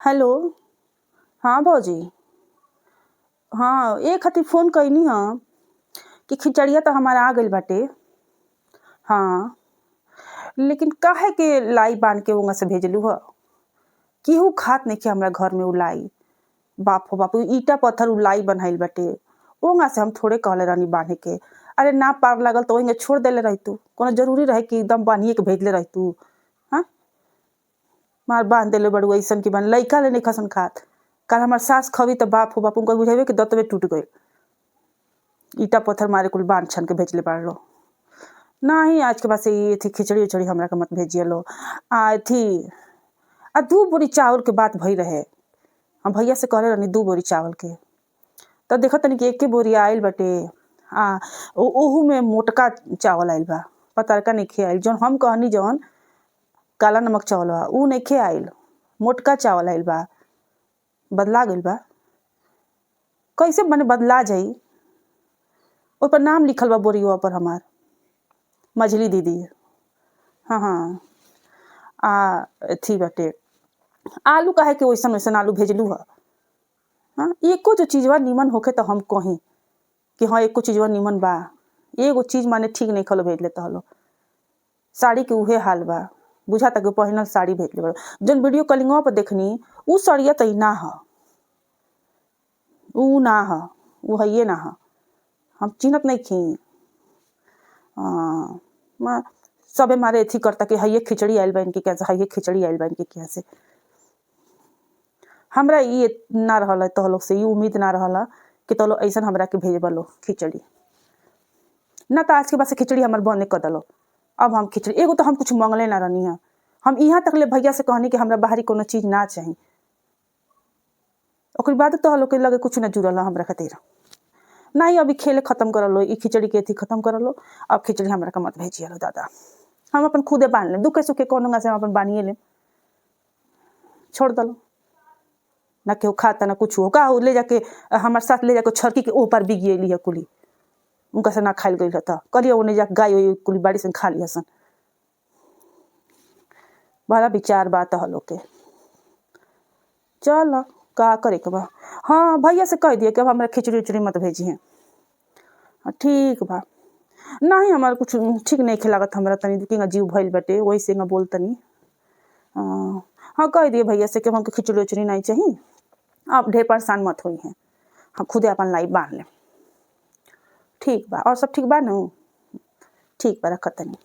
Hello. हाँ भौजी। हाँ ए खातिर फ़ोन कइनी ह कि खिचड़िया तो हमार आ गइल बाटे। हाँ, लेकिन काहे के लाई बाँध के ओंगा से भेजलू ह? केहू खात नइखे हमरा घर में उ लाई। बाप हो बाप! उ ईटा पत्थर उ लाई बन्हाइल बाटे। ओंगा से हम थोड़े कहले रहनी बाँधे के। अरे ना पार लागल त ओहिंगे छोड़ देले रहितू। कोनो ज़रूरी रहे कि एकदम बान्हिए के भेजले रहितू। हाँ? मार बाँध देले बाड़ू अइसन कि माने लइका ले नइखन खात। काल हमार सास खवी त बाप हो बाप! उनकर बुझाइबे कि दतवे टूट गइल। ईटा पत्थर मारे कुल बाँध छान के भेजले बाड़ लो। नाही आज के बाद से ई एथी खिचड़ी-उचड़ी हमरा के मत भेजिए लो। आ एथी 2 बोरी चावल के बात भइल रहे। हम भैया से कहले रहनी 2 बोरी चावल के। त देखत तनी कि एके बोरी आइल बाटे। ओहू में मोटका चावल आइल बा। पतरका नइखे आइल। जौन हम कहनी जौन काला नमक चावलवा उ नइखे आइल। मोटका चावल आइल बा। बदला गइल बा। कैसे माने बदला जाई? ओइ पर नाम लिखल बा बोरिवा पर हमार। मझली दीदी। हाँ। एथी बाटे आलू काहे के ओइसन-ओइसन आलू भेजलू ह? हाँ, एको जो चीज़वा निमन होखे त हम कही कि हाँ एको चीज़वा निमन बा। एगो चीज़ माने ठीक नइखे लो भेजले तहलो। साड़ी के उहे हाल बा। बुझाता कि पहिनल साड़ी भेजले बाड़ू। जौन वीडियो कॉलिंगवा पर देखनी उ साड़िया त ई ना ह। उ ना ह। उ हइए ना ह। हम चिन्हत नइखी। सबे मारे एथी करता कि हइये खिचड़ी आइल बा इनके यहाँ से, हइये खिचड़ी आइल बा इनके यहाँ से। हमरा ई ना रहल तोह लोग से ई उम्मीद ना रहल कि तोह लोग अइसन हमरा के भेजबा लो खिचड़ी। ना त आज के बाद से खिचड़ी हमर बंदे कर देलो। अब हम खिचड़ी एगो तो हम कुछ मांगले ना रहनी ह। हम इहाँ तक ले भैया से कहनी कि हमरा बाहरी कोनो चीज़ ना चाही। ओकरी बाद तोह लोग के लगे कुछ ना जुड़ल हमरा खातिर। नाही अभी खेले खत्म कर लो। ई खिचड़ी के एथी खत्म कर लो। अब खिचड़ी हमरा के मत भेजिए लो दादा। हम अपन खुदे बाँध लेम। दुखे-सुखे कौनों से हम अपन बानिए लेम। छोड़ देलो। ना केहू खाता ना कुछो। का उ ले जाके हमार साथ ले जाके छरकी के ओह पार बिगियली ह कुली। उनका से ना खाइल गइल ह त। कहलिए ओने जाके गाय ओई कुली बाड़ी सन खा लिहसन। बड़ा विचार बा तोह लोग के। चल का करे के बा। हाँ भैया से कह दिए कि अब हमरा खिचड़ी-उचड़ी मत भेजिहे। ठीक बा। नाही हमार कुछ ठीक नइखे लागत हमरा तनी केंगा जीव भइल बाटे ओही से ना बोलतनी। हाँ कह दिए भैया से कि हमके खिचड़ी-उचड़ी नाही चाही। अब ढेर परेशान मत होइहे। हम खुदे अपन लाई बाँध लेम। ठीक बा। और सब ठीक बा नु? ठीक बा रखत तनी।